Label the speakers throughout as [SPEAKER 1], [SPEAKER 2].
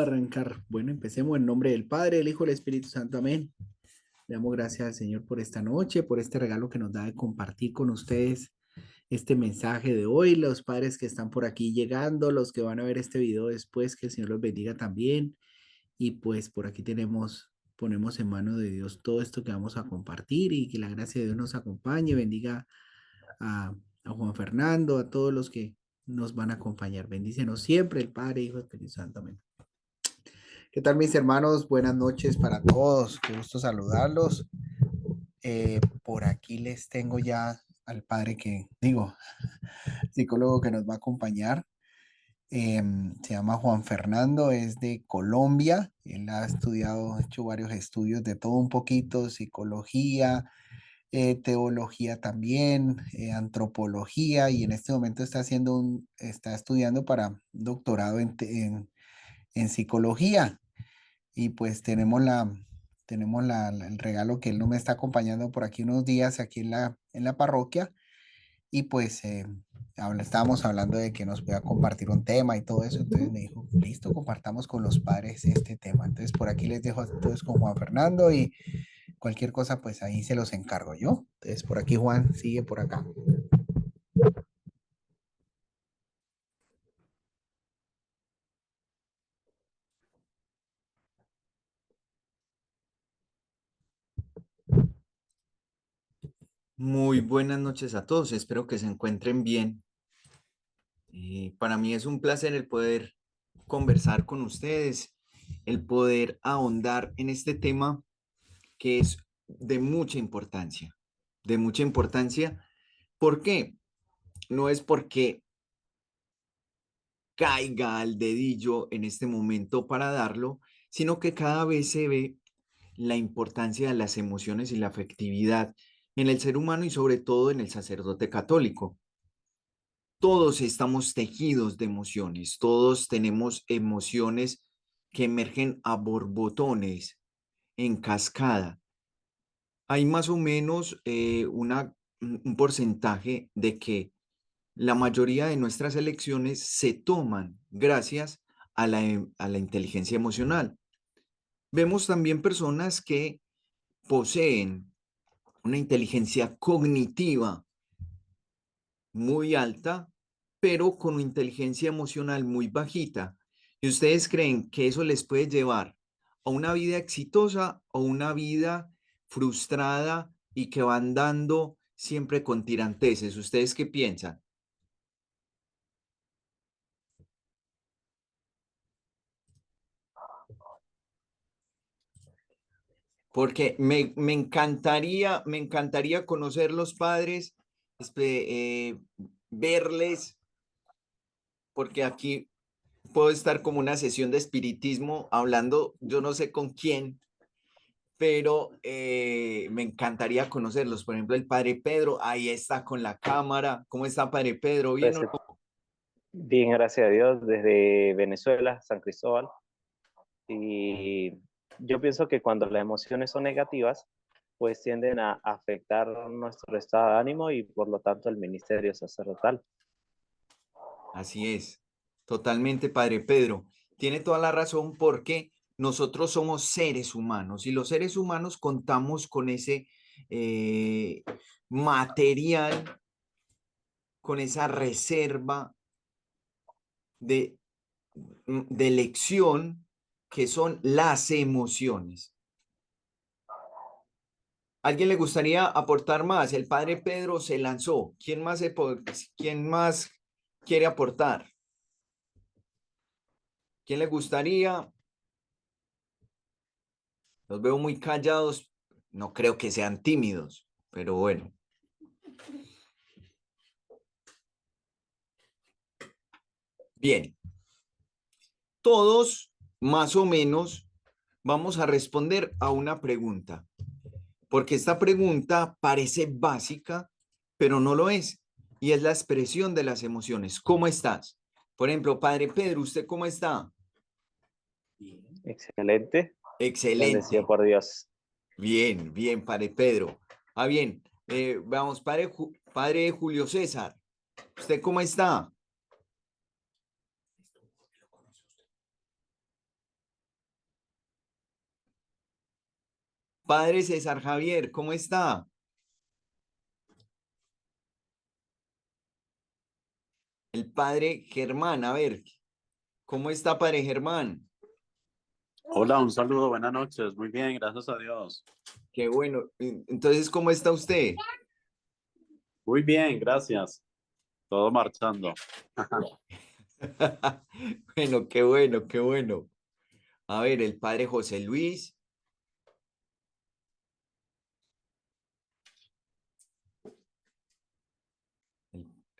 [SPEAKER 1] Arrancar. Bueno, empecemos en nombre del Padre, del Hijo y del Espíritu Santo. Amén. Le damos gracias al Señor por esta noche, por este regalo que nos da de compartir con ustedes este mensaje de hoy. Los padres que están por aquí llegando, los que van a ver este video después, que el Señor los bendiga también. Y pues por aquí ponemos en manos de Dios todo esto que vamos a compartir y que la gracia de Dios nos acompañe, bendiga a, a Juan Fernando, a todos los que nos van a acompañar. Bendícenos siempre el Padre, Hijo y Espíritu Santo. Amén. ¿Qué tal mis hermanos? Buenas noches para todos. Qué gusto saludarlos. Por aquí les tengo ya al padre psicólogo que nos va a acompañar. Se llama Juan Fernando, es de Colombia. Él ha estudiado, ha hecho varios estudios de todo un poquito, psicología, teología también, antropología, y en este momento está estudiando para un doctorado en psicología. Y pues el regalo que él no me está acompañando por aquí unos días aquí en la parroquia. Y pues estábamos hablando de que nos pueda compartir un tema y todo eso. Entonces me dijo, listo, compartamos con los padres este tema. Entonces por aquí les dejo a todos con Juan Fernando y cualquier cosa pues ahí se los encargo yo. Entonces por aquí Juan sigue por acá.
[SPEAKER 2] Muy buenas noches a todos, espero que se encuentren bien. Para mí es un placer el poder conversar con ustedes, el poder ahondar en este tema que es de mucha importancia, de mucha importancia. ¿Por qué? No es porque caiga al dedillo en este momento para darlo, sino que cada vez se ve la importancia de las emociones y la afectividad en el ser humano y sobre todo en el sacerdote católico. Todos estamos tejidos de emociones, todos tenemos emociones que emergen a borbotones, en cascada. Hay más o menos un porcentaje de que la mayoría de nuestras elecciones se toman gracias a la inteligencia emocional. Vemos también personas que poseen una inteligencia cognitiva muy alta, pero con una inteligencia emocional muy bajita. ¿Y ustedes creen que eso les puede llevar a una vida exitosa o una vida frustrada y que van dando siempre con tiranteses? ¿Ustedes qué piensan? Porque me encantaría conocer los padres, verles, porque aquí puedo estar como una sesión de espiritismo hablando, yo no sé con quién, pero me encantaría conocerlos. Por ejemplo, el padre Pedro, ahí está con la cámara. ¿Cómo está, padre Pedro? ¿Bien o
[SPEAKER 3] Pues,
[SPEAKER 2] no?
[SPEAKER 3] bien, gracias a Dios, desde Venezuela, San Cristóbal. Y yo pienso que cuando las emociones son negativas, pues tienden a afectar nuestro estado de ánimo y por lo tanto el ministerio sacerdotal.
[SPEAKER 2] Así es, totalmente, padre Pedro. Tiene toda la razón porque nosotros somos seres humanos y los seres humanos contamos con ese eh, material, con esa reserva de, de elección que son las emociones. ¿Alguien le gustaría aportar más? El padre Pedro se lanzó. ¿Quién más quiere aportar? ¿Quién le gustaría? Los veo muy callados. No creo que sean tímidos, pero bueno. Bien, todos más o menos vamos a responder a una pregunta, porque esta pregunta parece básica, pero no lo es, y es la expresión de las emociones. ¿Cómo estás? Por ejemplo, padre Pedro, ¿usted cómo está?
[SPEAKER 3] Excelente, bendecido
[SPEAKER 2] Excelente.
[SPEAKER 3] por Dios.
[SPEAKER 2] Bien, bien, padre Pedro. Ah, bien. Vamos, padre Julio César, ¿usted cómo está? Padre César Javier, ¿cómo está? El padre Germán, a ver, ¿cómo está, padre Germán?
[SPEAKER 4] Hola, un saludo, buenas noches. Muy bien, gracias a Dios.
[SPEAKER 2] Qué bueno. Entonces, ¿cómo está usted?
[SPEAKER 4] Muy bien, gracias. Todo marchando.
[SPEAKER 2] Bueno, qué bueno, qué bueno. A ver, el padre José Luis,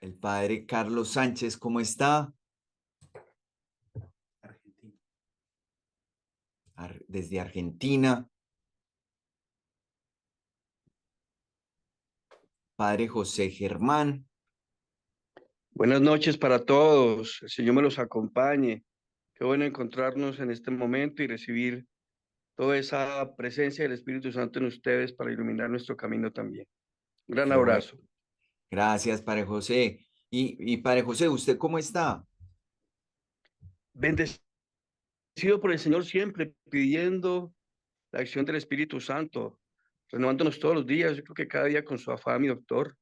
[SPEAKER 2] el padre Carlos Sánchez, ¿cómo está?
[SPEAKER 4] Argentina.
[SPEAKER 2] Desde Argentina. Padre José Germán.
[SPEAKER 5] Buenas noches para todos. El Señor me los acompañe. Qué bueno encontrarnos en este momento y recibir toda esa presencia del Espíritu Santo en ustedes para iluminar nuestro camino también. Un gran
[SPEAKER 2] Qué bueno.
[SPEAKER 5] abrazo.
[SPEAKER 2] Gracias, padre José. Y padre José, ¿usted cómo está?
[SPEAKER 5] Bendecido por el Señor siempre, pidiendo la acción del Espíritu Santo, renovándonos todos los días. Yo creo que cada día con su afán, mi doctor,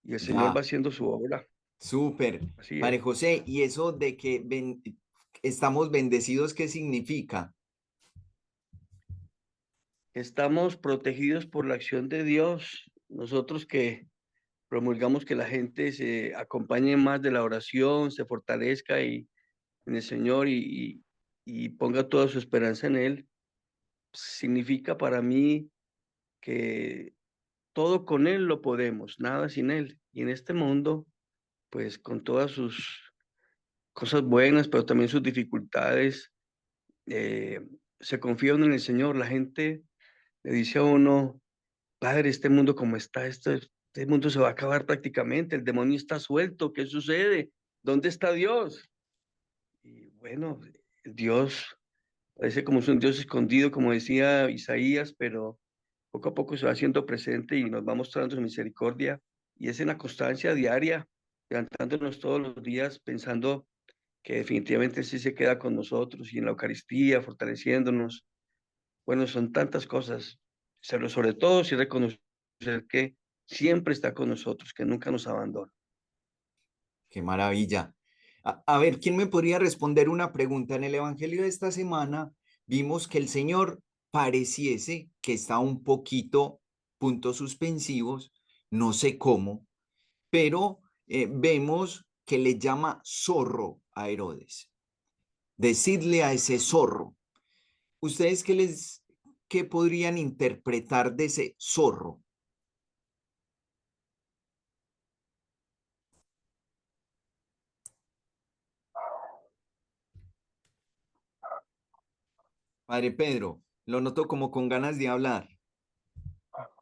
[SPEAKER 5] y el Señor va
[SPEAKER 2] Ya,
[SPEAKER 5] haciendo su obra.
[SPEAKER 2] súper.
[SPEAKER 5] Así
[SPEAKER 2] Padre
[SPEAKER 5] es.
[SPEAKER 2] José, ¿y eso de que estamos bendecidos, qué significa?
[SPEAKER 5] Estamos protegidos por la acción de Dios. Nosotros que promulgamos que la gente se acompañe más de la oración, se fortalezca en el Señor y ponga toda su esperanza en Él. Significa para mí que todo con Él lo podemos, nada sin Él. Y en este mundo, pues con todas sus cosas buenas, pero también sus dificultades, eh, se confía uno en el Señor. La gente le dice a uno, Padre, este mundo como está, este mundo se va a acabar prácticamente, el demonio está suelto, ¿qué sucede? ¿Dónde está Dios? Y bueno, Dios parece como es un Dios escondido, como decía Isaías, pero poco a poco se va haciendo presente y nos va mostrando su misericordia. Y es en la constancia diaria, levantándonos todos los días, pensando que definitivamente sí se queda con nosotros y en la Eucaristía, fortaleciéndonos. Bueno, son tantas cosas, pero sobre todo sí reconocer que siempre está con nosotros, que nunca nos abandona.
[SPEAKER 2] Qué maravilla. A ver, ¿quién me podría responder una pregunta? En el Evangelio de esta semana vimos que el Señor pareciese que está un poquito puntos suspensivos, no sé cómo, pero vemos que le llama zorro a Herodes. Decidle a ese zorro. ¿Ustedes qué podrían interpretar de ese zorro? Padre Pedro, lo noto como con ganas de hablar.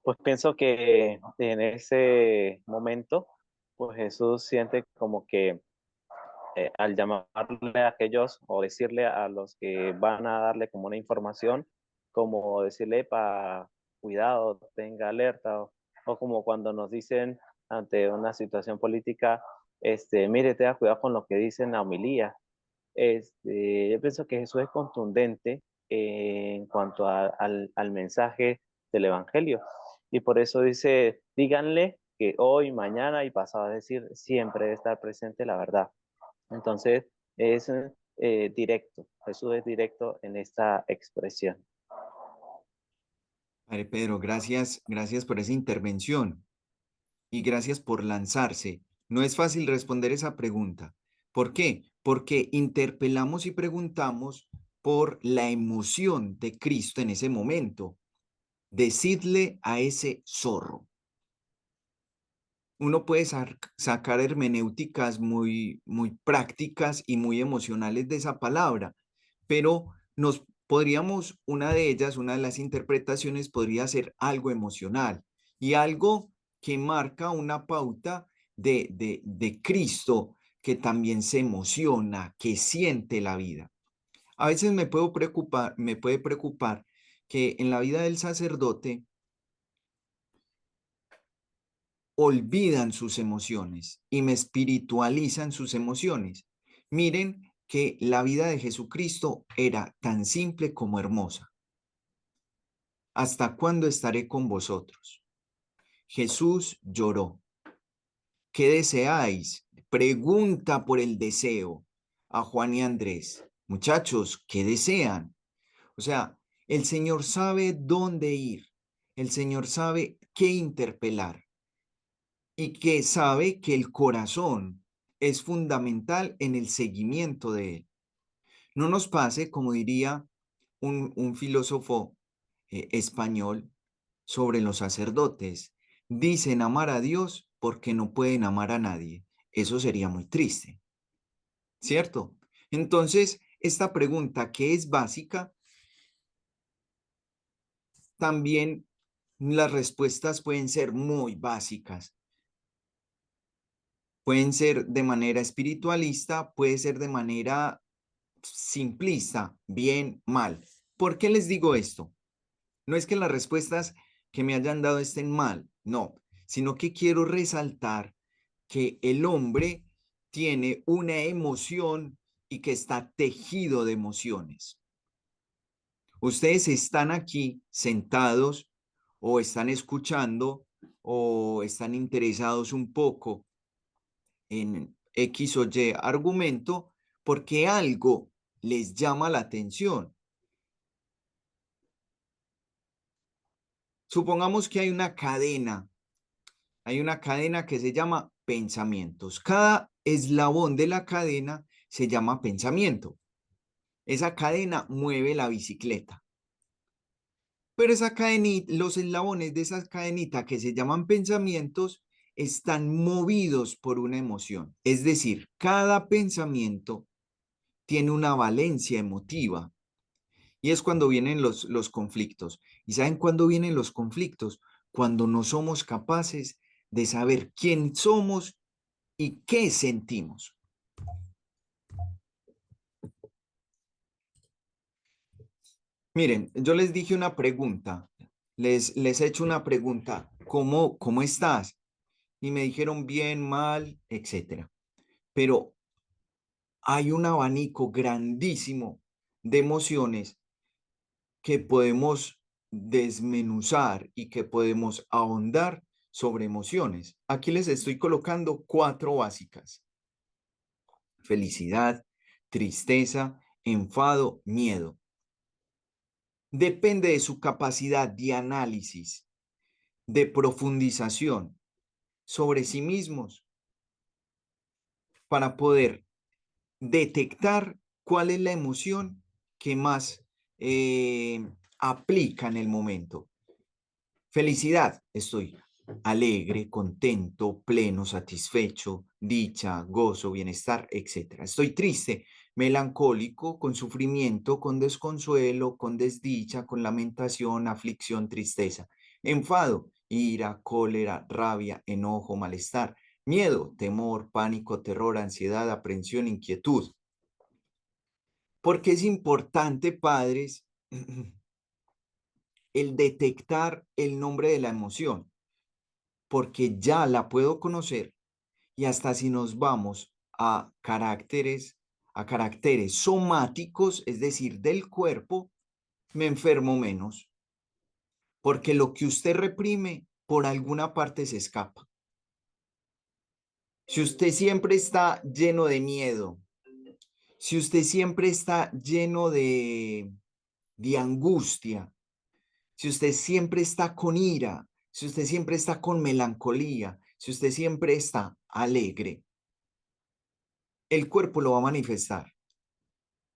[SPEAKER 3] Pues pienso que en ese momento, pues Jesús siente como que al llamarle a aquellos o decirle a los que van a darle como una información, como decirle para cuidado, tenga alerta, o como cuando nos dicen ante una situación política, mire, tenga cuidado con lo que dicen la homilía. Yo pienso que Jesús es contundente en cuanto al mensaje del Evangelio. Y por eso dice, díganle que hoy, mañana y pasado, es decir, siempre debe estar presente la verdad. Entonces, es directo. Jesús es directo en esta expresión.
[SPEAKER 2] Padre Pedro, gracias, gracias por esa intervención y gracias por lanzarse. No es fácil responder esa pregunta. ¿Por qué? Porque interpelamos y preguntamos por la emoción de Cristo en ese momento. Decidle a ese zorro. Uno puede sacar hermenéuticas muy prácticas y muy emocionales de esa palabra, pero una de ellas, una de las interpretaciones podría ser algo emocional y algo que marca una pauta de Cristo que también se emociona, que siente la vida. A veces me puede preocupar que en la vida del sacerdote olvidan sus emociones y me espiritualizan sus emociones. Miren que la vida de Jesucristo era tan simple como hermosa. ¿Hasta cuándo estaré con vosotros? Jesús lloró. ¿Qué deseáis? Pregunta por el deseo a Juan y Andrés. Muchachos, ¿qué desean? O sea, el Señor sabe dónde ir. El Señor sabe qué interpelar y que sabe que el corazón es fundamental en el seguimiento de Él. No nos pase, como diría un filósofo español sobre los sacerdotes, dicen amar a Dios porque no pueden amar a nadie. Eso sería muy triste, ¿cierto? Entonces, esta pregunta que es básica, también las respuestas pueden ser muy básicas. Pueden ser de manera espiritualista, puede ser de manera simplista, bien, mal. ¿Por qué les digo esto? No es que las respuestas que me hayan dado estén mal, no, sino que quiero resaltar que el hombre tiene una emoción y que está tejido de emociones. Ustedes están aquí sentados o están escuchando o están interesados un poco en X o Y argumento porque algo les llama la atención. Supongamos que hay una cadena que se llama pensamientos. Cada eslabón de la cadena se llama pensamiento. Esa cadena mueve la bicicleta. Pero esa cadenita, los eslabones de esa cadenita que se llaman pensamientos están movidos por una emoción. Es decir, cada pensamiento tiene una valencia emotiva. Y es cuando vienen los conflictos. ¿Y saben cuándo vienen los conflictos? Cuando no somos capaces de saber quién somos y qué sentimos. Miren, yo les dije una pregunta, les he hecho una pregunta, ¿cómo estás? Y me dijeron bien, mal, etcétera. Pero hay un abanico grandísimo de emociones que podemos desmenuzar y que podemos ahondar sobre emociones. Aquí les estoy colocando 4 básicas: felicidad, tristeza, enfado, miedo. Depende de su capacidad de análisis, de profundización sobre sí mismos para poder detectar cuál es la emoción que más aplica en el momento. Felicidad, estoy alegre, contento, pleno, satisfecho, dicha, gozo, bienestar, etc. Estoy triste, melancólico, con sufrimiento, con desconsuelo, con desdicha, con lamentación, aflicción, tristeza. Enfado, ira, cólera, rabia, enojo, malestar. Miedo, temor, pánico, terror, ansiedad, aprensión, inquietud. Porque es importante, padres, el detectar el nombre de la emoción, porque ya la puedo conocer y hasta si nos vamos a caracteres somáticos, es decir, del cuerpo, me enfermo menos, porque lo que usted reprime por alguna parte se escapa. Si usted siempre está lleno de miedo, si usted siempre está lleno de angustia, si usted siempre está con ira, si usted siempre está con melancolía, si usted siempre está alegre, el cuerpo lo va a manifestar.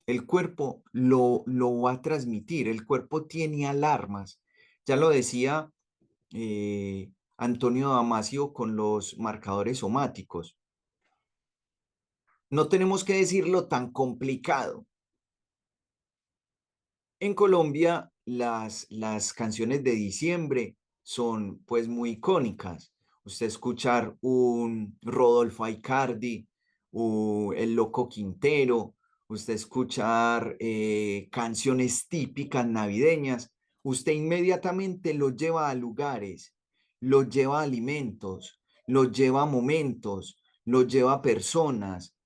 [SPEAKER 2] El cuerpo lo va a transmitir. El cuerpo tiene alarmas. Ya lo decía Antonio Damasio con los marcadores somáticos. No tenemos que decirlo tan complicado. En Colombia, las canciones de diciembre son pues muy icónicas. Usted escuchar un Rodolfo Aicardi, el Loco Quintero, usted escuchar canciones típicas navideñas, usted inmediatamente lo lleva a lugares, lo lleva a alimentos, lo lleva a momentos, lo lleva a personas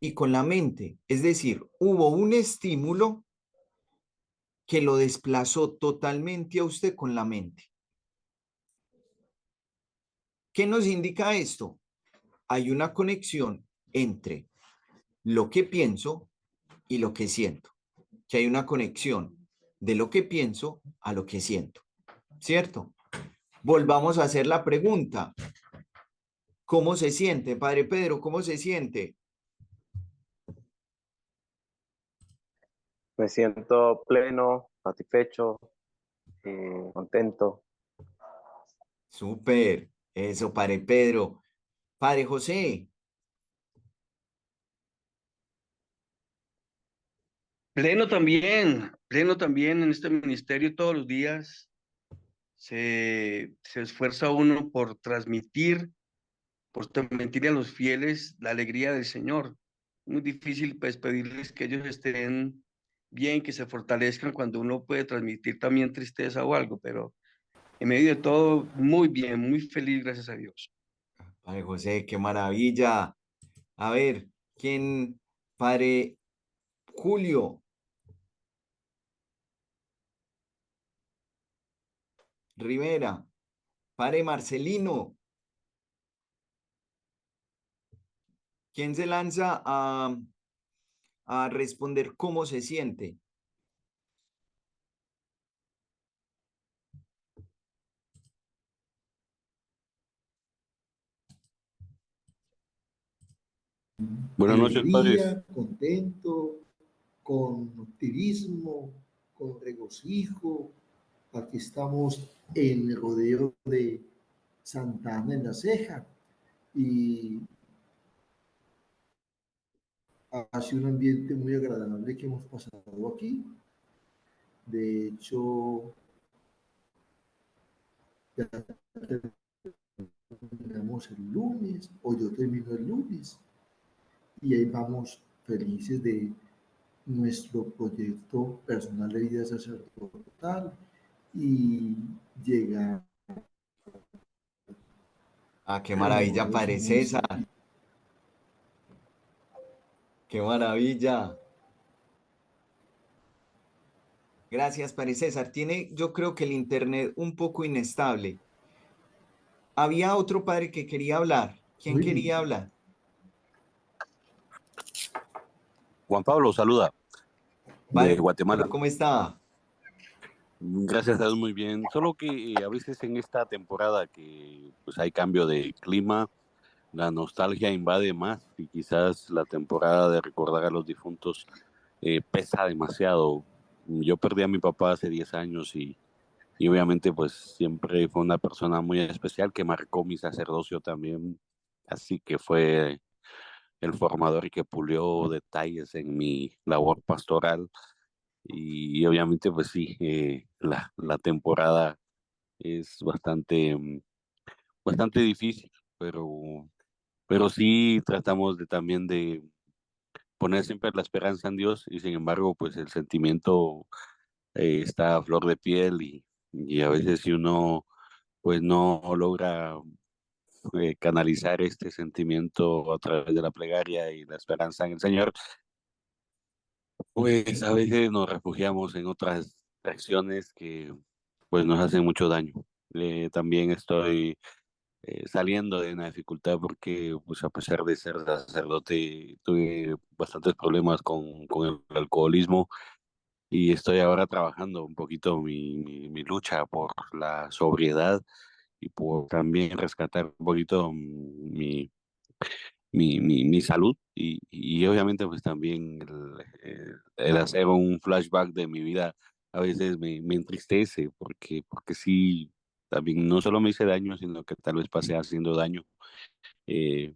[SPEAKER 2] y con la mente. Es decir, hubo un estímulo que lo desplazó totalmente a usted con la mente. ¿Qué nos indica esto? Hay una conexión entre lo que pienso y lo que siento. Que hay una conexión de lo que pienso a lo que siento, ¿cierto? Volvamos a hacer la pregunta. ¿Cómo se siente, Padre Pedro? ¿Cómo se siente?
[SPEAKER 3] Me siento pleno, satisfecho, contento.
[SPEAKER 2] Súper. Eso, Padre Pedro. Padre José.
[SPEAKER 5] Pleno también en este ministerio todos los días. Se esfuerza uno por transmitirle a los fieles la alegría del Señor. Muy difícil pues pedirles que ellos estén bien, que se fortalezcan cuando uno puede transmitir también tristeza o algo, pero en medio de todo, muy bien, muy feliz, gracias a Dios.
[SPEAKER 2] Padre José, qué maravilla. A ver, ¿quién? Padre Julio. Rivera. Padre Marcelino. ¿Quién se lanza a responder cómo se siente?
[SPEAKER 4] Buenas noches, padres.
[SPEAKER 6] Alegría, contento, con optimismo, con regocijo. Aquí estamos en el rodeo de Santa Ana en la Ceja y ha sido un ambiente muy agradable que hemos pasado aquí. De hecho, ya terminamos el lunes, o yo termino el lunes, y ahí vamos felices de nuestro proyecto personal de vida sacerdotal y llegar
[SPEAKER 2] Ah, qué
[SPEAKER 6] a
[SPEAKER 2] maravilla,
[SPEAKER 6] nuevos
[SPEAKER 2] Padre César. Qué maravilla. Gracias, Padre César. Tiene, yo creo que el internet un poco inestable. Había otro padre que quería hablar. ¿Quién
[SPEAKER 6] muy bien.
[SPEAKER 2] quería hablar?
[SPEAKER 4] Juan Pablo, saluda de
[SPEAKER 2] Padre,
[SPEAKER 4] Guatemala.
[SPEAKER 2] ¿cómo está?
[SPEAKER 4] Gracias a Dios, muy bien. Solo que a veces en esta temporada que pues hay cambio de clima, la nostalgia invade más y quizás la temporada de recordar a los difuntos pesa demasiado. Yo perdí a mi papá hace 10 años y obviamente pues siempre fue una persona muy especial que marcó mi sacerdocio también, así que fue el formador y que pulió detalles en mi labor pastoral. Y obviamente, pues sí, la temporada es bastante difícil, pero sí tratamos de también de poner siempre la esperanza en Dios y sin embargo, pues el sentimiento está a flor de piel y a veces si uno pues no logra canalizar este sentimiento a través de la plegaria y la esperanza en el Señor, pues a veces nos refugiamos en otras acciones que pues nos hacen mucho daño. También estoy saliendo de una dificultad porque pues a pesar de ser sacerdote tuve bastantes problemas con el alcoholismo y estoy ahora trabajando un poquito mi lucha por la sobriedad y por también rescatar un poquito mi salud y obviamente pues también el hacer un flashback de mi vida a veces me entristece porque sí, también no solo me hice daño, sino que tal vez pasé haciendo daño eh,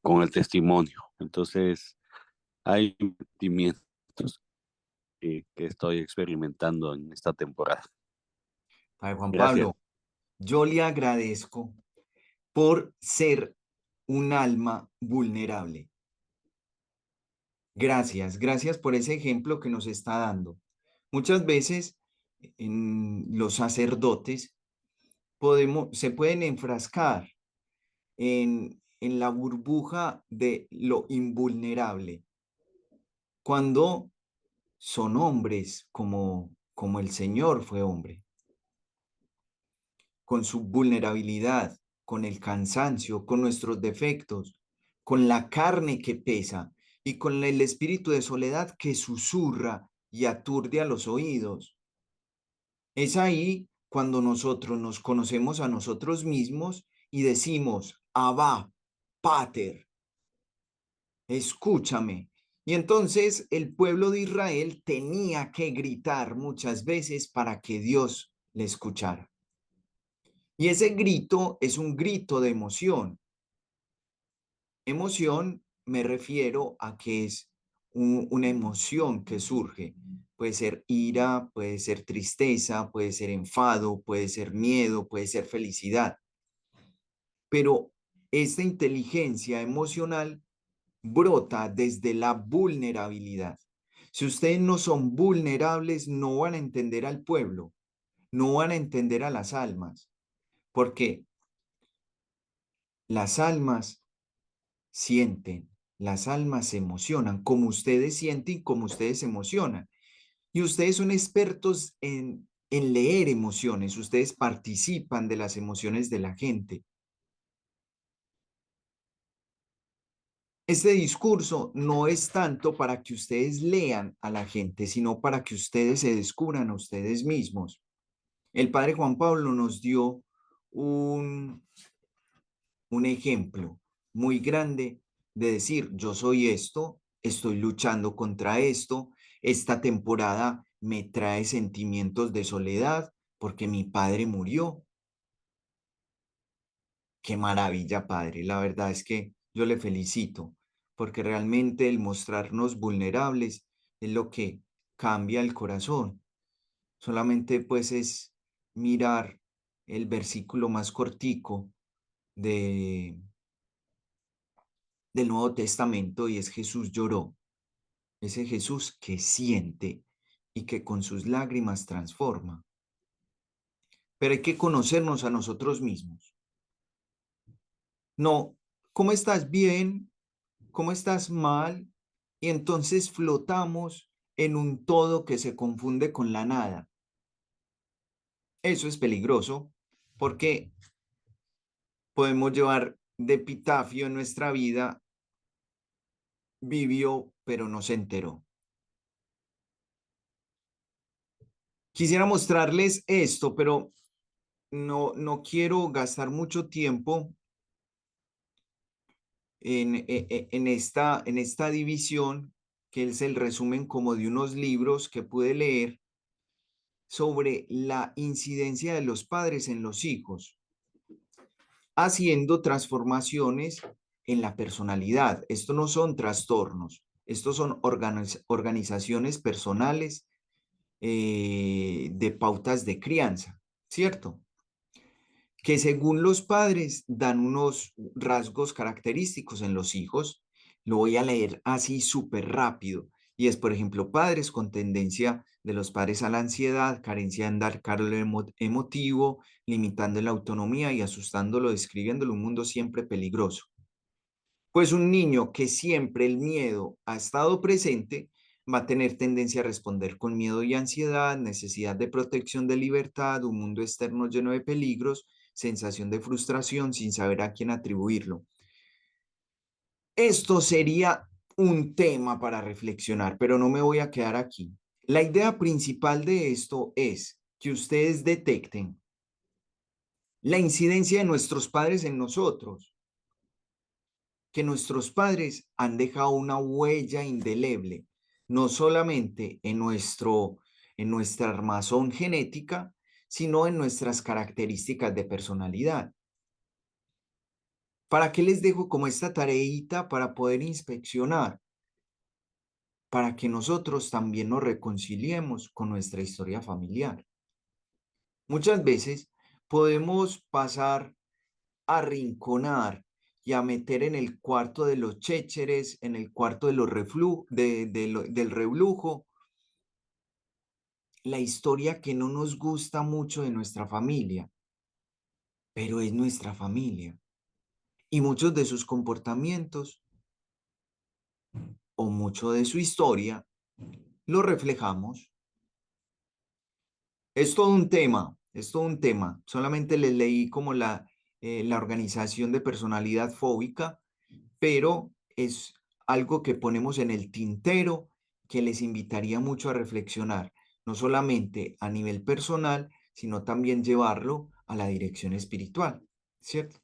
[SPEAKER 4] con el testimonio. Entonces hay sentimientos que estoy experimentando en esta temporada.
[SPEAKER 2] Padre Juan
[SPEAKER 4] Gracias.
[SPEAKER 2] Pablo, yo le agradezco por ser un alma vulnerable. Gracias, gracias por ese ejemplo que nos está dando. Muchas veces en los sacerdotes se pueden enfrascar en la burbuja de lo invulnerable, cuando son hombres como como el Señor fue hombre, con su vulnerabilidad, con el cansancio, con nuestros defectos, con la carne que pesa y con el espíritu de soledad que susurra y aturde a los oídos. Es ahí cuando nosotros nos conocemos a nosotros mismos y decimos, Abba, Pater, escúchame. Y entonces el pueblo de Israel tenía que gritar muchas veces para que Dios le escuchara. Y ese grito es un grito de emoción. Emoción me refiero a que es una emoción que surge. Puede ser ira, puede ser tristeza, puede ser enfado, puede ser miedo, puede ser felicidad. Pero esta inteligencia emocional brota desde la vulnerabilidad. Si ustedes no son vulnerables, no van a entender al pueblo, no van a entender a las almas, porque las almas sienten, las almas se emocionan, como ustedes sienten y como ustedes se emocionan. Y ustedes son expertos en leer emociones, ustedes participan de las emociones de la gente. Este discurso no es tanto para que ustedes lean a la gente, sino para que ustedes se descubran a ustedes mismos. El padre Juan Pablo nos dio un ejemplo muy grande de decir, yo soy esto, estoy luchando contra esto, esta temporada me trae sentimientos de soledad porque mi padre murió. Qué maravilla, padre. La verdad es que yo le felicito porque realmente el mostrarnos vulnerables es lo que cambia el corazón. Solamente pues es mirar el versículo más cortico de, del Nuevo Testamento y es Jesús lloró. Ese Jesús que siente y que con sus lágrimas transforma. Pero hay que conocernos a nosotros mismos. No, ¿cómo estás? Bien, ¿cómo estás? Mal. Y entonces flotamos en un todo que se confunde con la nada. Eso es peligroso porque podemos llevar de epitafio en nuestra vida, vivió, pero no se enteró. Quisiera mostrarles esto, pero no quiero gastar mucho tiempo en esta división, que es el resumen como de unos libros que pude leer sobre la incidencia de los padres en los hijos, haciendo transformaciones en la personalidad. Esto no son trastornos, estos son organizaciones personales de pautas de crianza, ¿cierto? Que según los padres dan unos rasgos característicos en los hijos. Lo voy a leer así súper rápido. Y es, por ejemplo, padres con tendencia de los padres a la ansiedad, carencia de andar caro emotivo, limitando la autonomía y asustándolo, describiéndolo un mundo siempre peligroso. Pues un niño que siempre el miedo ha estado presente va a tener tendencia a responder con miedo y ansiedad, necesidad de protección de libertad, un mundo externo lleno de peligros, sensación de frustración sin saber a quién atribuirlo. Esto sería un tema para reflexionar, pero no me voy a quedar aquí. La idea principal de esto es que ustedes detecten la incidencia de nuestros padres en nosotros, que nuestros padres han dejado una huella indeleble, no solamente en nuestra armazón genética, sino en nuestras características de personalidad. ¿Para qué les dejo como esta tareita para poder inspeccionar? Para que nosotros también nos reconciliemos con nuestra historia familiar. Muchas veces podemos pasar a arrinconar y a meter en el cuarto de los chécheres, en el cuarto de los del reblujo, la historia que no nos gusta mucho de nuestra familia, pero es nuestra familia. Y muchos de sus comportamientos o mucho de su historia lo reflejamos. Es todo un tema, es todo un tema. Solamente les leí como la organización de personalidad fóbica, pero es algo que ponemos en el tintero que les invitaría mucho a reflexionar, no solamente a nivel personal, sino también llevarlo a la dirección espiritual, ¿cierto?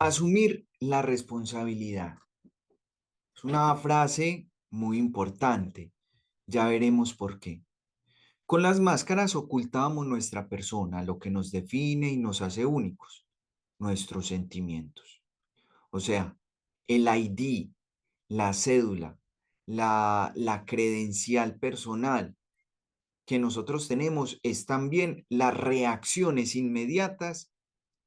[SPEAKER 2] Asumir la responsabilidad. Es una frase muy importante. Ya veremos por qué. Con las máscaras ocultamos nuestra persona, lo que nos define y nos hace únicos, nuestros sentimientos. O sea, el ID, la cédula, la credencial personal que nosotros tenemos es también las reacciones inmediatas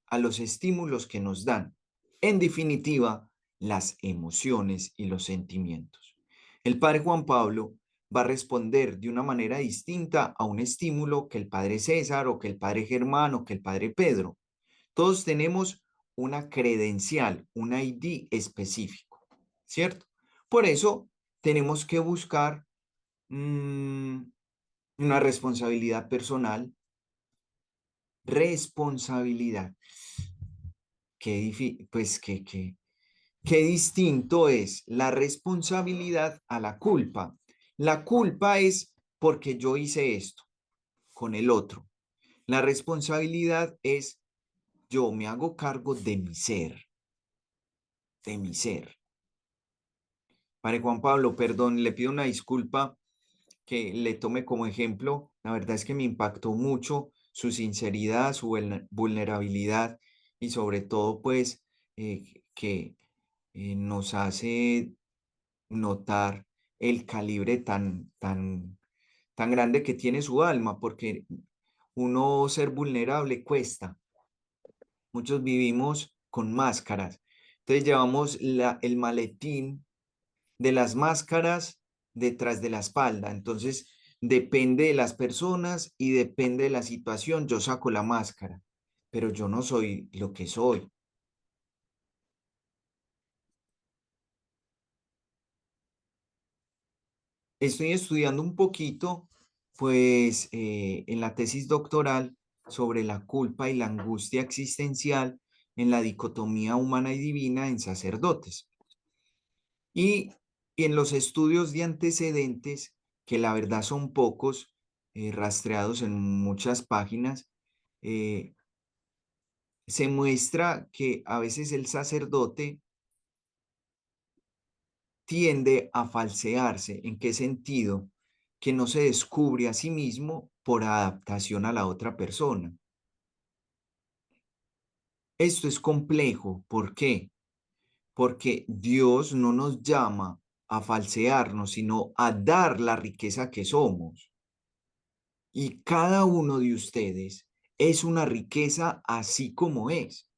[SPEAKER 2] a los estímulos que nos dan. En definitiva, las emociones y los sentimientos. El padre Juan Pablo va a responder de una manera distinta a un estímulo que el padre César o que el padre Germán o que el padre Pedro. Todos tenemos una credencial, un ID específico, ¿cierto? Por eso tenemos que buscar una responsabilidad personal, responsabilidad. Pues qué distinto es la responsabilidad a la culpa. La culpa es porque yo hice esto con el otro. La responsabilidad es yo me hago cargo de mi ser, de mi ser. Padre Juan Pablo, perdón, le pido una disculpa que le tome como ejemplo. La verdad es que me impactó mucho su sinceridad, su vulnerabilidad y sobre todo pues que nos hace notar el calibre tan grande que tiene su alma, porque uno ser vulnerable cuesta. Muchos vivimos con máscaras. Entonces llevamos el maletín de las máscaras detrás de la espalda. Entonces depende de las personas y depende de la situación. Yo saco la máscara, pero yo no soy lo que soy. Estoy estudiando un poquito, pues, en la tesis doctoral sobre la culpa y la angustia existencial en la dicotomía humana y divina en sacerdotes. Y en los estudios de antecedentes, que la verdad son pocos, rastreados en muchas páginas, se muestra que a veces el sacerdote tiende a falsearse. ¿En qué sentido? Que no se descubre a sí mismo por adaptación a la otra persona. Esto es complejo. ¿Por qué? Porque Dios no nos llama a falsearnos, sino a dar la riqueza que somos. Y cada uno de ustedes es una riqueza así como es.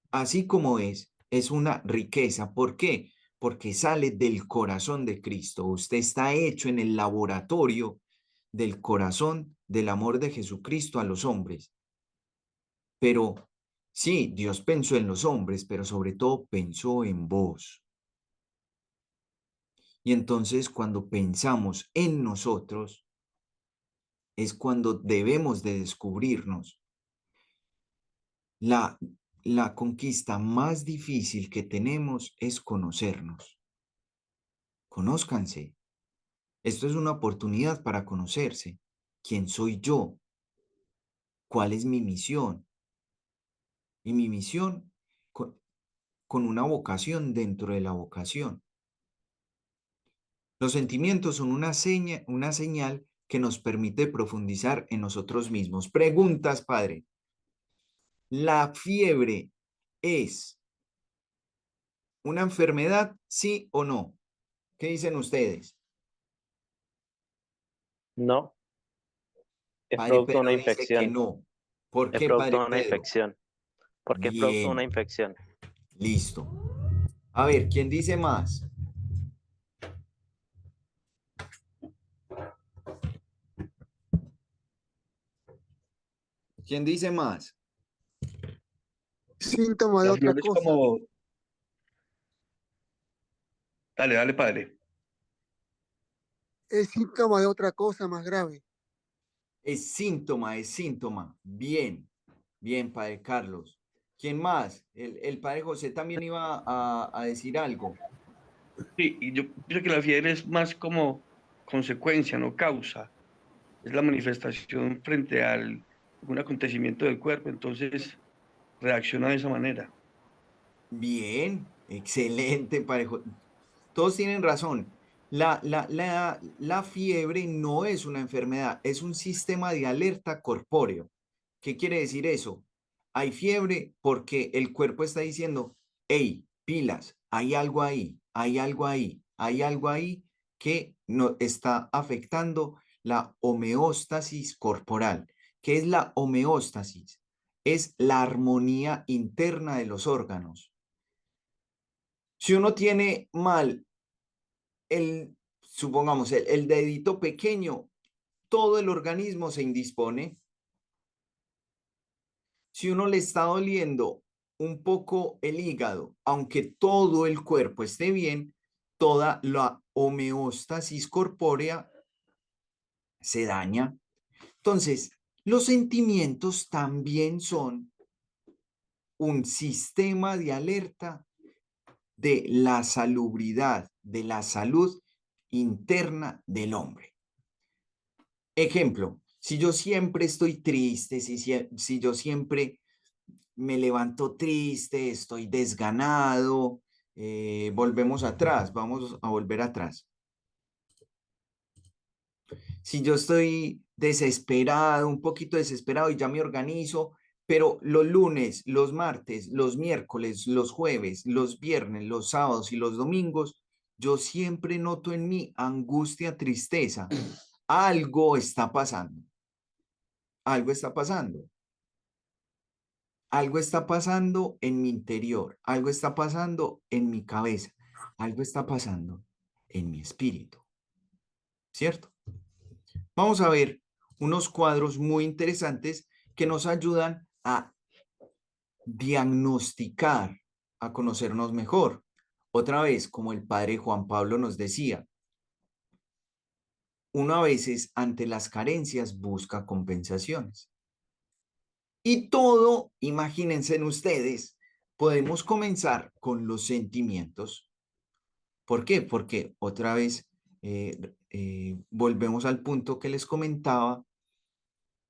[SPEAKER 2] Así como es una riqueza. ¿Por qué? Porque sale del corazón de Cristo. Usted está hecho en el laboratorio del corazón del amor de Jesucristo a los hombres. Pero sí, Dios pensó en los hombres, pero sobre todo pensó en vos. Y entonces cuando pensamos en nosotros, es cuando debemos de descubrirnos. La conquista más difícil que tenemos es conocernos. Conózcanse. Esto es una oportunidad para conocerse. ¿Quién soy yo? ¿Cuál es mi misión? Y mi misión con una vocación dentro de la vocación. Los sentimientos son una señal que nos permite profundizar en nosotros mismos. Preguntas, padre. ¿La fiebre es una enfermedad, sí o no? ¿Qué dicen ustedes?
[SPEAKER 3] No, es
[SPEAKER 2] Padre
[SPEAKER 3] producto de una
[SPEAKER 2] Pedro dice que
[SPEAKER 3] infección.
[SPEAKER 2] no. ¿Por
[SPEAKER 3] Es
[SPEAKER 2] qué,
[SPEAKER 3] producto
[SPEAKER 2] padre
[SPEAKER 3] de una
[SPEAKER 2] Pedro?
[SPEAKER 3] infección. Porque es producto de una
[SPEAKER 2] Bien,
[SPEAKER 3] infección.
[SPEAKER 2] listo. A ver, ¿quién dice más? ¿Quién dice más?
[SPEAKER 6] Síntoma de
[SPEAKER 5] La
[SPEAKER 6] otra
[SPEAKER 5] fiebre es
[SPEAKER 6] cosa.
[SPEAKER 5] como... Dale, dale, padre.
[SPEAKER 7] es síntoma de otra cosa más grave.
[SPEAKER 2] Es síntoma, es síntoma. Bien, bien, padre Carlos. ¿Quién más? El padre José también iba a decir algo.
[SPEAKER 5] Sí, y yo pienso que la fiebre es más como consecuencia, no causa. Es la manifestación frente a un acontecimiento del cuerpo, entonces reacciona de esa manera.
[SPEAKER 2] Bien, excelente, parejo. Todos tienen razón. La fiebre no es una enfermedad, es un sistema de alerta corpóreo. ¿Qué quiere decir eso? Hay fiebre porque el cuerpo está diciendo, hey, pilas, hay algo ahí, hay algo ahí, hay algo ahí que no está afectando la homeostasis corporal. ¿Qué es la homeostasis? Es la armonía interna de los órganos. Si uno tiene mal supongamos, el dedito pequeño, todo el organismo se indispone. Si uno le está doliendo un poco el hígado, aunque todo el cuerpo esté bien, toda la homeostasis corpórea se daña. Entonces, los sentimientos también son un sistema de alerta de la salubridad, de la salud interna del hombre. Ejemplo, si yo siempre estoy triste, si yo siempre me levanto triste, estoy desganado, volvemos atrás, vamos a volver atrás. Si yo estoy desesperado, un poquito desesperado y ya me organizo, pero los lunes, los martes, los miércoles, los jueves, los viernes, los sábados y los domingos, yo siempre noto en mí angustia, tristeza. Algo está pasando. Algo está pasando. Algo está pasando en mi interior. Algo está pasando en mi cabeza. Algo está pasando en mi espíritu. ¿Cierto? Vamos a ver unos cuadros muy interesantes que nos ayudan a diagnosticar, a conocernos mejor. Otra vez, como el padre Juan Pablo nos decía, uno a veces ante las carencias busca compensaciones. Y todo, imagínense en ustedes, podemos comenzar con los sentimientos. ¿Por qué? Porque otra vez volvemos al punto que les comentaba.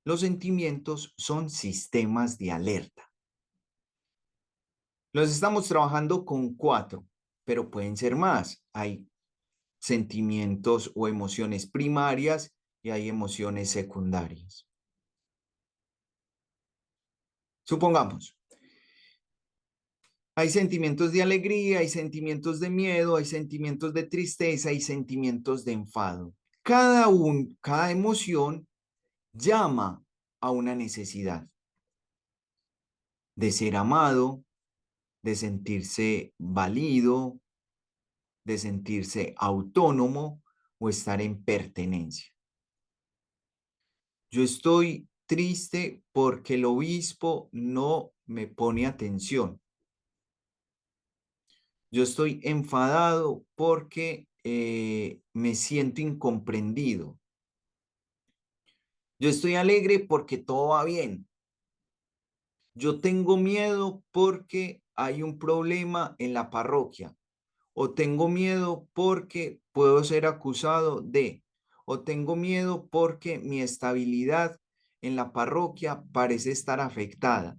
[SPEAKER 2] Los sentimientos son sistemas de alerta. Los estamos trabajando con 4, pero pueden ser más. Hay sentimientos o emociones primarias y hay emociones secundarias. Supongamos, hay sentimientos de alegría, hay sentimientos de miedo, hay sentimientos de tristeza y sentimientos de enfado. Cada emoción llama a una necesidad de ser amado, de sentirse válido, de sentirse autónomo o estar en pertenencia. Yo estoy triste porque el obispo no me pone atención. Yo estoy enfadado porque me siento incomprendido. Yo estoy alegre porque todo va bien. Yo tengo miedo porque hay un problema en la parroquia. O tengo miedo porque puedo ser acusado de. O tengo miedo porque mi estabilidad en la parroquia parece estar afectada.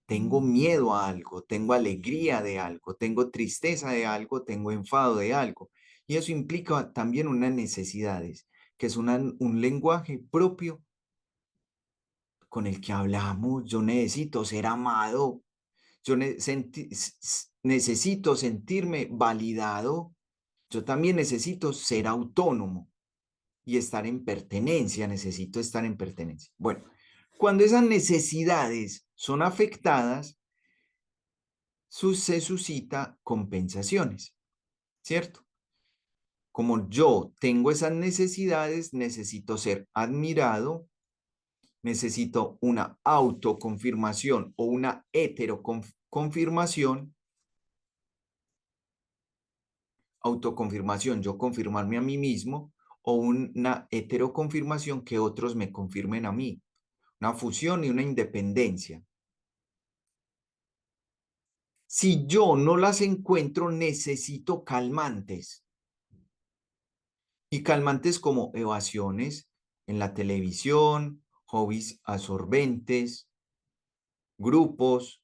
[SPEAKER 2] Tengo miedo a algo, tengo alegría de algo, tengo tristeza de algo, tengo enfado de algo. Y eso implica también unas necesidades, que es un lenguaje propio con el que hablamos. Yo necesito ser amado, yo necesito sentirme validado, yo también necesito ser autónomo y estar en pertenencia, necesito estar en pertenencia. Bueno, cuando esas necesidades son afectadas, se suscita compensaciones, ¿cierto? Como yo tengo esas necesidades, necesito ser admirado, necesito una autoconfirmación o una heteroconfirmación. Autoconfirmación, yo confirmarme a mí mismo, o una heteroconfirmación que otros me confirmen a mí, una fusión y una independencia. Si yo no las encuentro, necesito calmantes. Y calmantes como evasiones en la televisión, hobbies absorbentes, grupos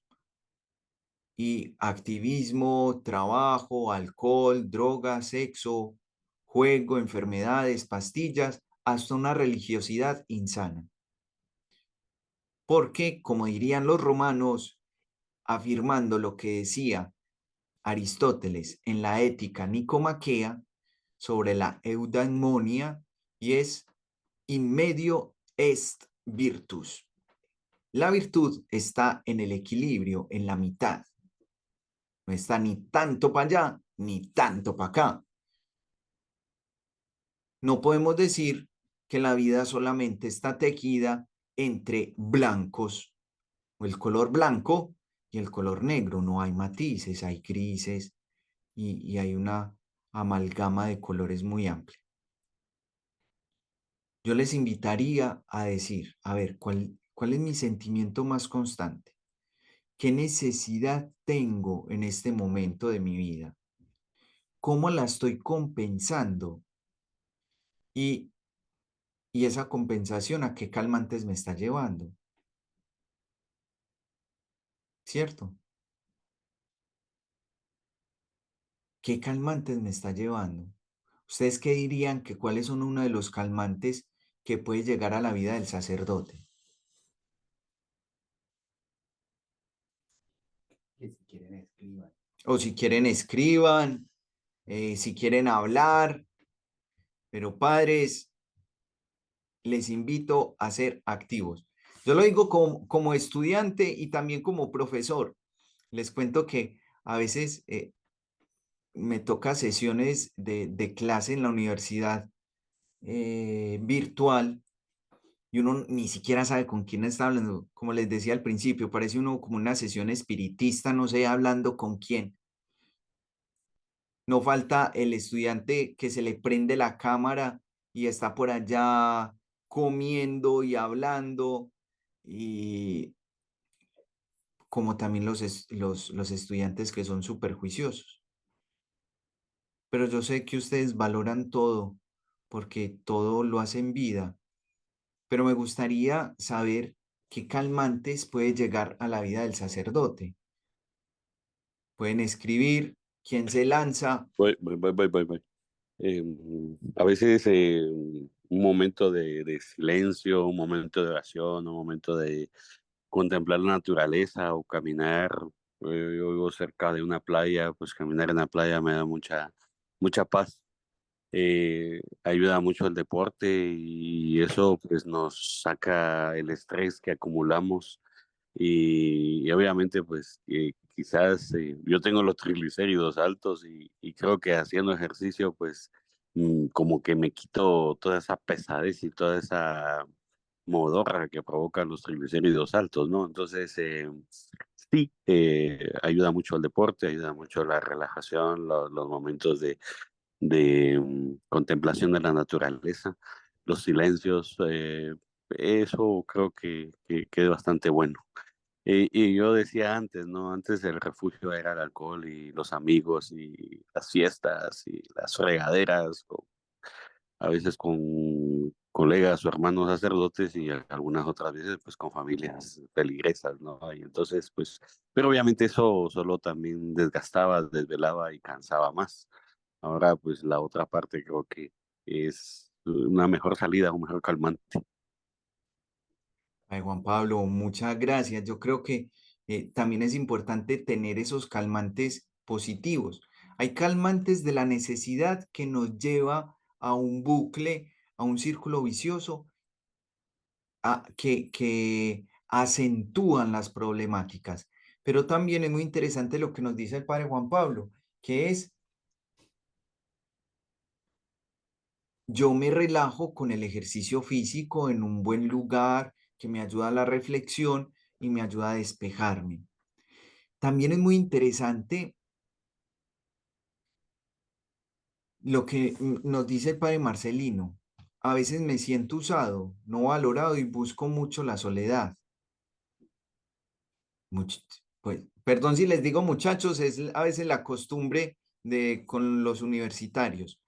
[SPEAKER 2] y activismo, trabajo, alcohol, droga, sexo, juego, enfermedades, pastillas, hasta una religiosidad insana. Porque, como dirían los romanos, afirmando lo que decía Aristóteles en la Ética Nicomaquea sobre la eudaimonia, y es in medio est virtus. La virtud está en el equilibrio, en la mitad. No está ni tanto para allá, ni tanto para acá. No podemos decir que la vida solamente está tejida entre blancos, o el color blanco y el color negro. No hay matices, hay grises y hay una amalgama de colores muy amplia. Yo les invitaría a decir, a ver, ¿cuál es mi sentimiento más constante? ¿Qué necesidad tengo en este momento de mi vida? ¿Cómo la estoy compensando? Y esa compensación, ¿a qué calmantes me está llevando? ¿Cierto? ¿Qué calmantes me está llevando? ¿Ustedes qué dirían que cuáles son uno de los calmantes que puede llegar a la vida del sacerdote? Que si quieren escriban. O si quieren escriban, si quieren hablar, pero padres, les invito a ser activos. Yo lo digo como estudiante y también como profesor. Les cuento que a veces me toca sesiones de clase en la universidad virtual y uno ni siquiera sabe con quién está hablando. Como les decía al principio, parece uno como una sesión espiritista, no sé, hablando con quién. No falta el estudiante que se le prende la cámara y está por allá comiendo y hablando, y como también los estudiantes que son súper juiciosos. Pero yo sé que ustedes valoran todo porque todo lo hacen vida, pero me gustaría saber qué calmantes puede llegar a la vida del sacerdote. Pueden escribir, quién se lanza.
[SPEAKER 4] Voy. A veces un momento de silencio, un momento de oración, un momento de contemplar la naturaleza o caminar. Yo vivo cerca de una playa, pues caminar en la playa me da mucha paz. Ayuda mucho el deporte y eso pues nos saca el estrés que acumulamos y obviamente pues quizás yo tengo los triglicéridos altos y creo que haciendo ejercicio pues como que me quito toda esa pesadez y toda esa modorra que provocan los triglicéridos altos, ¿no? Entonces, sí, ayuda mucho el deporte, ayuda mucho la relajación, los momentos de contemplación de la naturaleza, los silencios, eso creo que es bastante bueno. Y yo decía antes, ¿no? Antes el refugio era el alcohol y los amigos y las fiestas y las fregaderas, a veces con colegas o hermanos sacerdotes y algunas otras veces pues con familias feligresas, ¿no? Y entonces pues, pero obviamente eso solo también desgastaba, desvelaba y cansaba más. Ahora pues la otra parte creo que es una mejor salida, un mejor calmante.
[SPEAKER 2] Ay, Juan Pablo, muchas gracias. Yo creo que también es importante tener esos calmantes positivos. Hay calmantes de la necesidad que nos lleva a un bucle, a un círculo vicioso, que acentúan las problemáticas. Pero también es muy interesante lo que nos dice el padre Juan Pablo, que es: yo me relajo con el ejercicio físico en un buen lugar que me ayuda a la reflexión y me ayuda a despejarme. También es muy interesante lo que nos dice el padre Marcelino. A veces me siento usado, no valorado y busco mucho la soledad. Pues, perdón si les digo muchachos, es a veces la costumbre con los universitarios.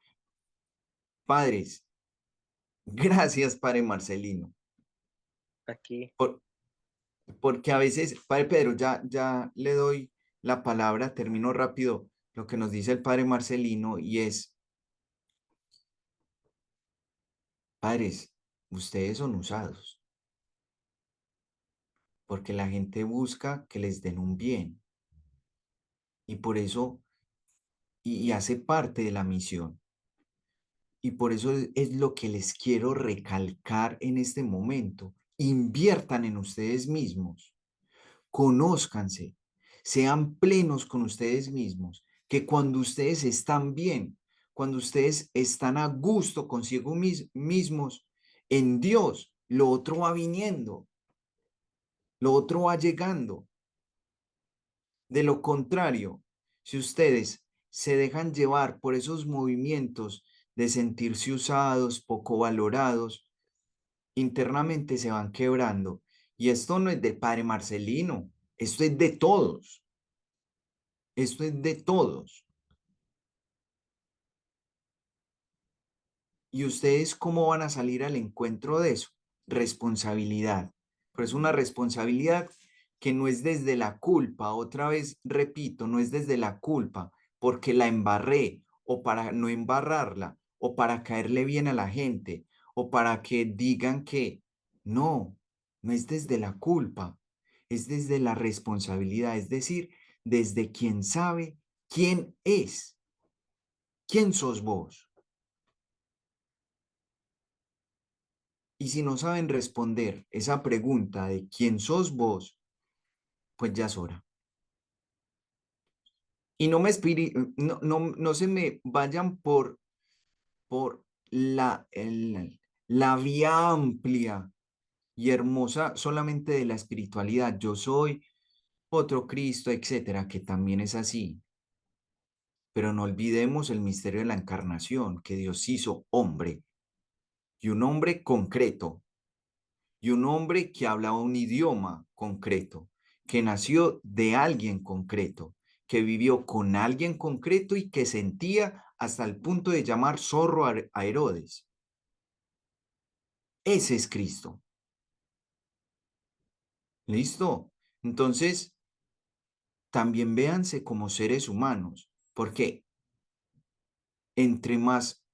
[SPEAKER 2] Padres, gracias, padre Marcelino,
[SPEAKER 3] Aquí,
[SPEAKER 2] porque a veces, padre Pedro, ya le doy la palabra, termino rápido lo que nos dice el padre Marcelino y es, padres, ustedes son usados, porque la gente busca que les den un bien y por eso, y hace parte de la misión. Y por eso es lo que les quiero recalcar en este momento. Inviertan en ustedes mismos, conózcanse, sean plenos con ustedes mismos, que cuando ustedes están bien, cuando ustedes están a gusto consigo mismos, en Dios, lo otro va viniendo, lo otro va llegando. De lo contrario, si ustedes se dejan llevar por esos movimientos de sentirse usados, poco valorados, internamente se van quebrando. Y esto no es del padre Marcelino, esto es de todos. Esto es de todos. ¿Y ustedes cómo van a salir al encuentro de eso? Responsabilidad. Pero es una responsabilidad que no es desde la culpa, otra vez repito, no es desde la culpa, porque la embarré o para no embarrarla o para caerle bien a la gente o para que digan que no, no es desde la culpa, es desde la responsabilidad, es decir, desde quien sabe quién es, quién sos vos. Y si no saben responder esa pregunta de quién sos vos, pues ya es hora. Y no se me vayan por la vía amplia y hermosa solamente de la espiritualidad. Yo soy otro Cristo, etcétera, que también es así. Pero no olvidemos el misterio de la encarnación, que Dios hizo hombre y un hombre concreto y un hombre que hablaba un idioma concreto, que nació de alguien concreto, que vivió con alguien concreto y que sentía hasta el punto de llamar zorro a Herodes. Ese es Cristo. ¿Listo? Entonces, también véanse como seres humanos, porque entre más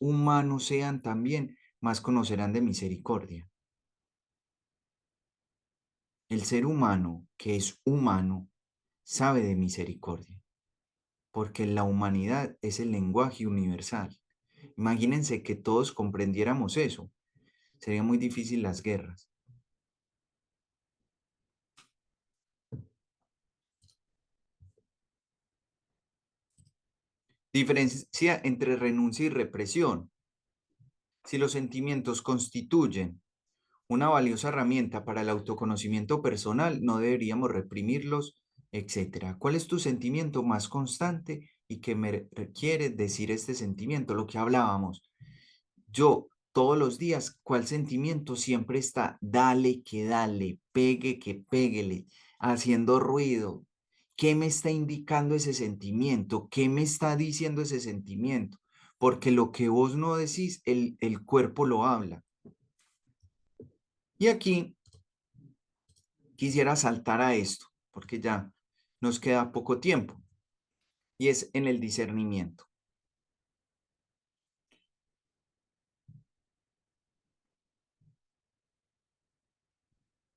[SPEAKER 2] humanos sean también, más conocerán de misericordia. El ser humano que es humano sabe de misericordia, porque la humanidad es el lenguaje universal. Imagínense que todos comprendiéramos eso. Sería muy difícil las guerras. Diferencia entre renuncia y represión. Si los sentimientos constituyen una valiosa herramienta para el autoconocimiento personal, no deberíamos reprimirlos, etcétera. ¿Cuál es tu sentimiento más constante y qué me requiere decir este sentimiento? Lo que hablábamos. Yo todos los días, ¿cuál sentimiento siempre está? Dale, pegue que péguele, haciendo ruido. ¿Qué me está indicando ese sentimiento? ¿Qué me está diciendo ese sentimiento? Porque lo que vos no decís, el cuerpo lo habla. Y aquí quisiera saltar a esto, porque ya nos queda poco tiempo, y es en el discernimiento.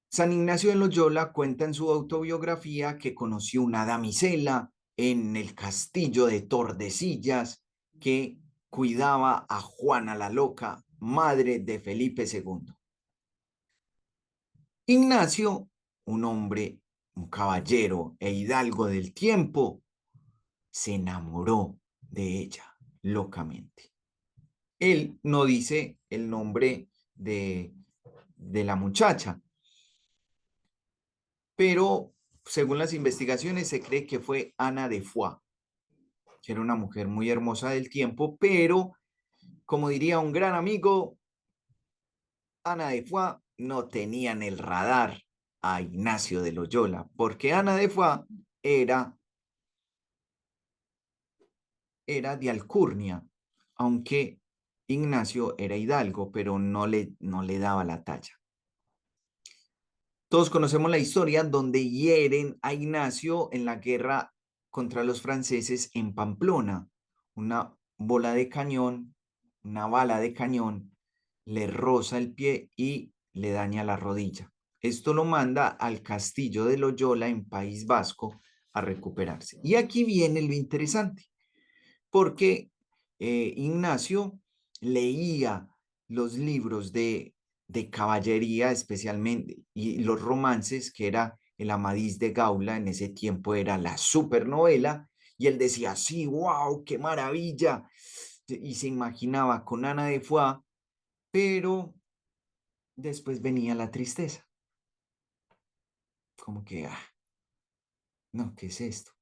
[SPEAKER 2] San Ignacio de Loyola cuenta en su autobiografía que conoció una damisela en el castillo de Tordesillas que cuidaba a Juana la Loca, madre de Felipe II. Ignacio, un hombre, un caballero e hidalgo del tiempo, se enamoró de ella locamente. Él no dice el nombre de la muchacha, pero según las investigaciones se cree que fue Ana de Foix, que era una mujer muy hermosa del tiempo, pero, como diría un gran amigo, Ana de Foix no tenía en el radar a Ignacio de Loyola, porque Ana de Foix era de alcurnia, aunque Ignacio era hidalgo, pero no le daba la talla. Todos conocemos la historia donde hieren a Ignacio en la guerra contra los franceses en Pamplona. Una bola de cañón, una bala de cañón, le roza el pie y le daña la rodilla. Esto lo manda al castillo de Loyola en País Vasco a recuperarse. Y aquí viene lo interesante, porque Ignacio leía los libros de caballería especialmente y los romances, que era el Amadís de Gaula, en ese tiempo era la supernovela, y él decía, sí, wow, qué maravilla, y se imaginaba con Ana de Foix, pero después venía la tristeza, como que, no, ¿qué es esto?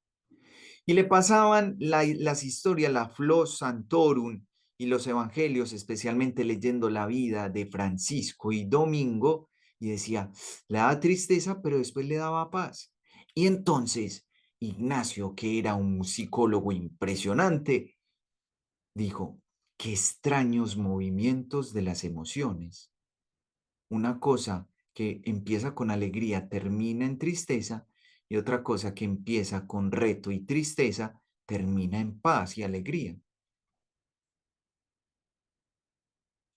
[SPEAKER 2] Y le pasaban las historias, la Flos Santorum y los evangelios, especialmente leyendo la vida de Francisco y Domingo, y decía, le daba tristeza, pero después le daba paz. Y entonces Ignacio, que era un psicólogo impresionante, dijo, qué extraños movimientos de las emociones. Una cosa que empieza con alegría termina en tristeza, y otra cosa que empieza con reto y tristeza termina en paz y alegría.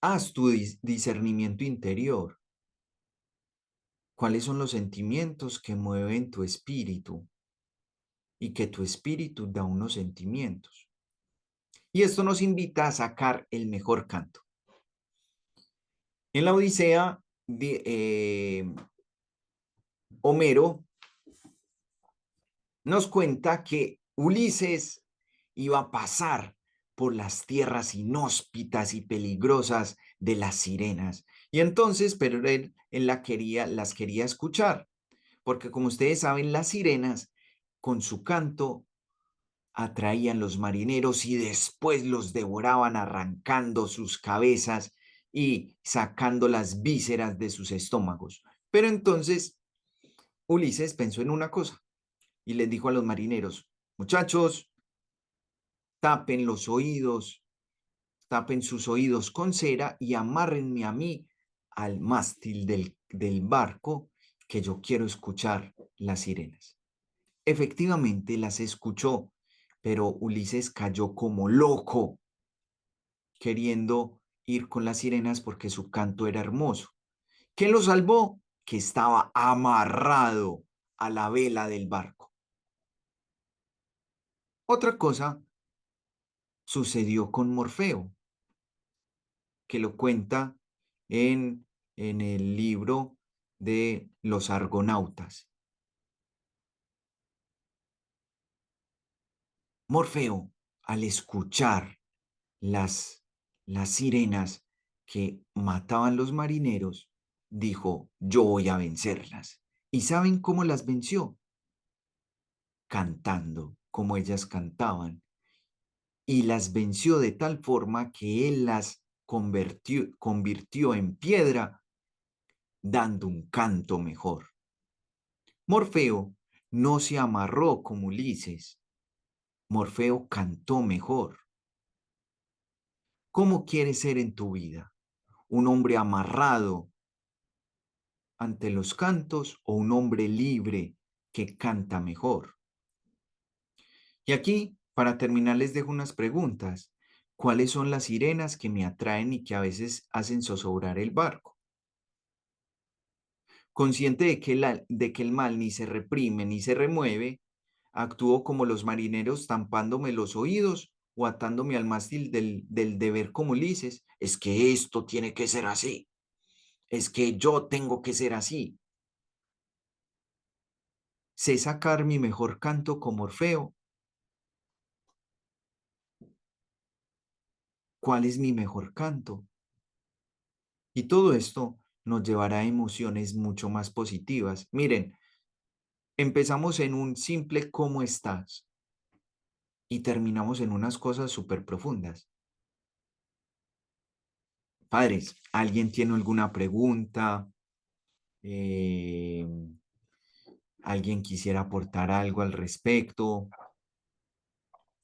[SPEAKER 2] Haz tu discernimiento interior. ¿Cuáles son los sentimientos que mueven tu espíritu? Y que tu espíritu da unos sentimientos. Y esto nos invita a sacar el mejor canto. En la Odisea, Homero nos cuenta que Ulises iba a pasar por las tierras inhóspitas y peligrosas de las sirenas. Y entonces, pero él las quería escuchar, porque como ustedes saben, las sirenas con su canto atraían los marineros y después los devoraban arrancando sus cabezas y sacando las vísceras de sus estómagos. Pero entonces Ulises pensó en una cosa y les dijo a los marineros, muchachos, tapen los oídos, tapen sus oídos con cera y amárrenme a mí al mástil del barco, que yo quiero escuchar las sirenas. Efectivamente las escuchó, pero Ulises cayó como loco, queriendo ir con las sirenas porque su canto era hermoso. ¿Qué lo salvó? Que estaba amarrado a la vela del barco. Otra cosa sucedió con Morfeo, que lo cuenta en el libro de los Argonautas. Morfeo, al escuchar las sirenas que mataban los marineros, dijo, yo voy a vencerlas. ¿Y saben cómo las venció? Cantando como ellas cantaban. Y las venció de tal forma que él las convirtió en piedra, dando un canto mejor. Morfeo no se amarró como Ulises. Morfeo cantó mejor. ¿Cómo quieres ser en tu vida? ¿Un hombre amarrado ante los cantos o un hombre libre que canta mejor? Y aquí, para terminar, les dejo unas preguntas. ¿Cuáles son las sirenas que me atraen y que a veces hacen zozobrar el barco? Consciente de que el mal ni se reprime ni se remueve, actúo como los marineros tampándome los oídos o atándome al mástil del deber como Ulises. Es que esto tiene que ser así. Es que yo tengo que ser así. Sé sacar mi mejor canto como Orfeo. ¿Cuál es mi mejor canto? Y todo esto nos llevará a emociones mucho más positivas. Miren, empezamos en un simple ¿cómo estás? y terminamos en unas cosas súper profundas. Padres, ¿alguien tiene alguna pregunta? ¿Alguien quisiera aportar algo al respecto?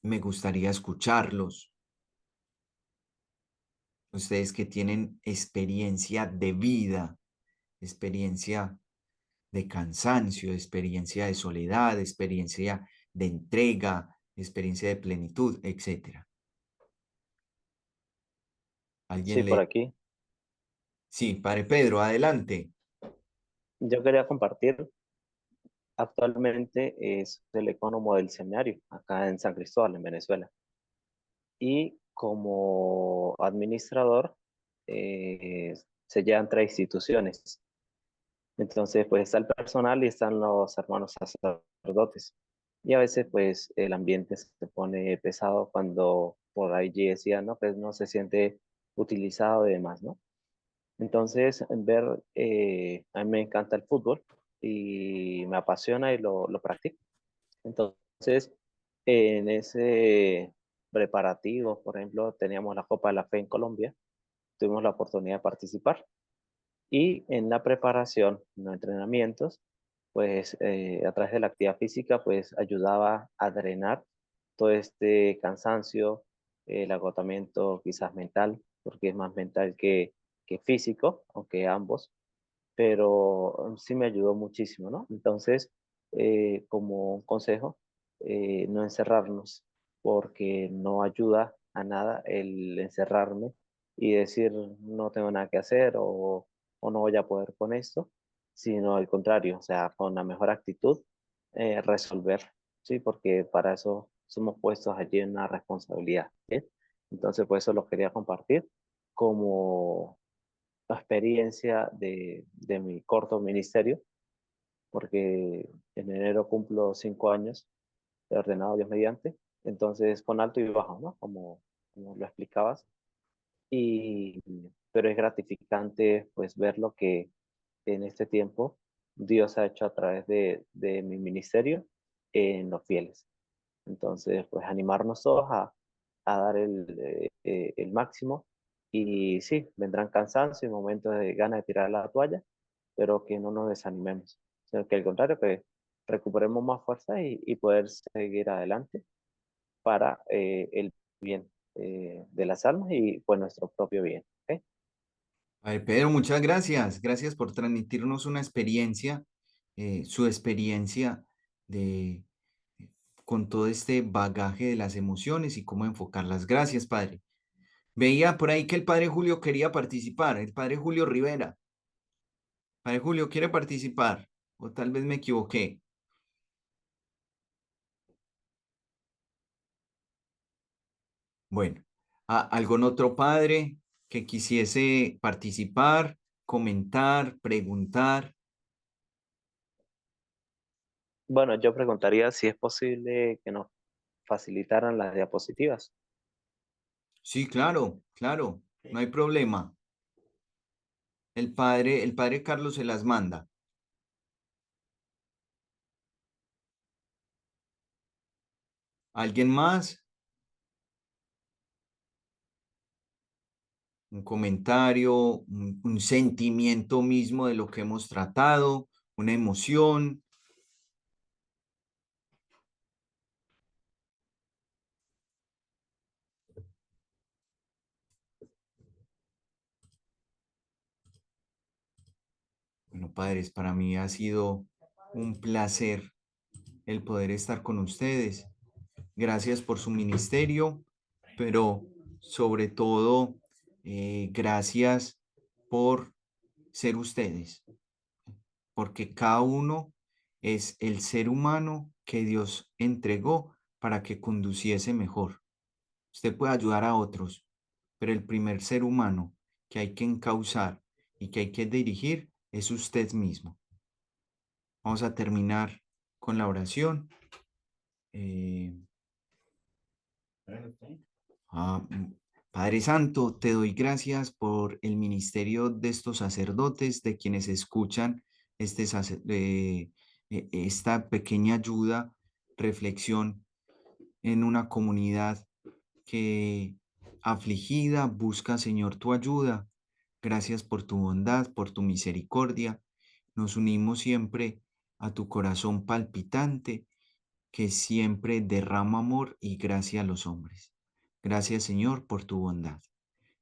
[SPEAKER 2] Me gustaría escucharlos. Ustedes que tienen experiencia de vida, experiencia de cansancio, experiencia de soledad, experiencia de entrega, experiencia de plenitud, etcétera.
[SPEAKER 3] Sí,
[SPEAKER 2] ¿Alguien
[SPEAKER 3] por
[SPEAKER 2] le...?
[SPEAKER 3] aquí.
[SPEAKER 2] Sí, Padre Pedro, adelante.
[SPEAKER 3] Yo quería compartir, actualmente es el ecónomo del seminario, acá en San Cristóbal, en Venezuela. Y como administrador, se llevan tres instituciones. Entonces, pues está el personal y están los hermanos sacerdotes. Y a veces, pues, el ambiente se pone pesado cuando por ahí decía, no, pues no se siente utilizado y demás, ¿no? Entonces, a mí me encanta el fútbol y me apasiona y lo practico. Entonces, en ese preparativo, por ejemplo, teníamos la Copa de la Fe en Colombia, tuvimos la oportunidad de participar y en la preparación, en los entrenamientos, pues a través de la actividad física, pues ayudaba a drenar todo este cansancio, el agotamiento quizás mental, porque es más mental que físico, aunque ambos, pero sí me ayudó muchísimo, ¿no? Entonces, como un consejo, no encerrarnos, porque no ayuda a nada el encerrarme y decir no tengo nada que hacer o no voy a poder con esto, sino al contrario, o sea, con la mejor actitud, resolver, ¿sí? Porque para eso somos puestos allí en una responsabilidad, ¿sí? Entonces, pues eso lo quería compartir como la experiencia de mi corto ministerio, porque en enero cumplo 5 años de ordenado Dios mediante, entonces con alto y bajo, ¿no? Como lo explicabas, y, pero es gratificante pues ver lo que en este tiempo Dios ha hecho a través de mi ministerio en los fieles. Entonces, pues animarnos todos a dar el máximo. Y sí, vendrán cansancios y momentos de ganas de tirar la toalla, pero que no nos desanimemos, sino que al contrario, que recuperemos más fuerza y poder seguir adelante para el bien de las almas y pues nuestro propio bien. ¿Ok?
[SPEAKER 2] Padre Pedro, muchas gracias. Gracias por transmitirnos una experiencia, su experiencia de, con todo este bagaje de las emociones y cómo enfocarlas. Gracias, Padre. Veía por ahí que el Padre Julio quería participar, el Padre Julio Rivera. Padre Julio, ¿quiere participar? O tal vez me equivoqué. Bueno, ¿algún otro padre que quisiese participar, comentar, preguntar?
[SPEAKER 3] Bueno, yo preguntaría si es posible que nos facilitaran las diapositivas.
[SPEAKER 2] Sí, claro, claro, no hay problema. El padre Carlos se las manda. ¿Alguien más? Un comentario, un sentimiento mismo de lo que hemos tratado, una emoción. Bueno, padres, para mí ha sido un placer el poder estar con ustedes. Gracias por su ministerio, pero sobre todo, gracias por ser ustedes, porque cada uno es el ser humano que Dios entregó para que conduciese mejor. Usted puede ayudar a otros, pero el primer ser humano que hay que encauzar y que hay que dirigir es usted mismo. Vamos a terminar con la oración. Eh, Ah, Padre Santo, te doy gracias por el ministerio de estos sacerdotes, de quienes escuchan esta pequeña ayuda, reflexión en una comunidad que afligida busca, Señor, tu ayuda. Gracias por tu bondad, por tu misericordia. Nos unimos siempre a tu corazón palpitante, que siempre derrama amor y gracia a los hombres. Gracias, Señor, por tu bondad.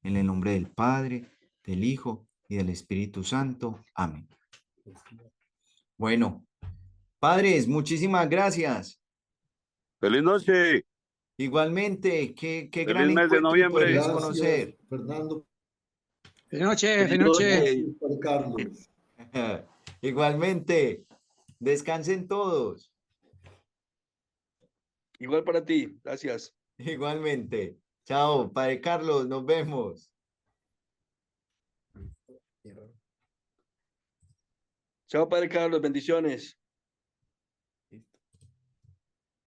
[SPEAKER 2] En el nombre del Padre, del Hijo y del Espíritu Santo. Amén. Bueno, padres, muchísimas gracias.
[SPEAKER 4] Feliz noche,
[SPEAKER 2] Igualmente, qué
[SPEAKER 4] feliz
[SPEAKER 2] gran
[SPEAKER 4] mes de
[SPEAKER 2] encuentro y
[SPEAKER 4] noviembre.
[SPEAKER 2] poderles
[SPEAKER 6] Gracias,
[SPEAKER 2] conocer.
[SPEAKER 6] Fernando.
[SPEAKER 7] Feliz noche,
[SPEAKER 5] Feliz
[SPEAKER 7] feliz noche.
[SPEAKER 6] Gracias,
[SPEAKER 5] noche.
[SPEAKER 6] Padre Carlos.
[SPEAKER 2] Igualmente, descansen todos.
[SPEAKER 5] Igual para ti. Gracias.
[SPEAKER 2] Igualmente. Chao, Padre Carlos, nos vemos.
[SPEAKER 5] Chao, Padre Carlos. Bendiciones.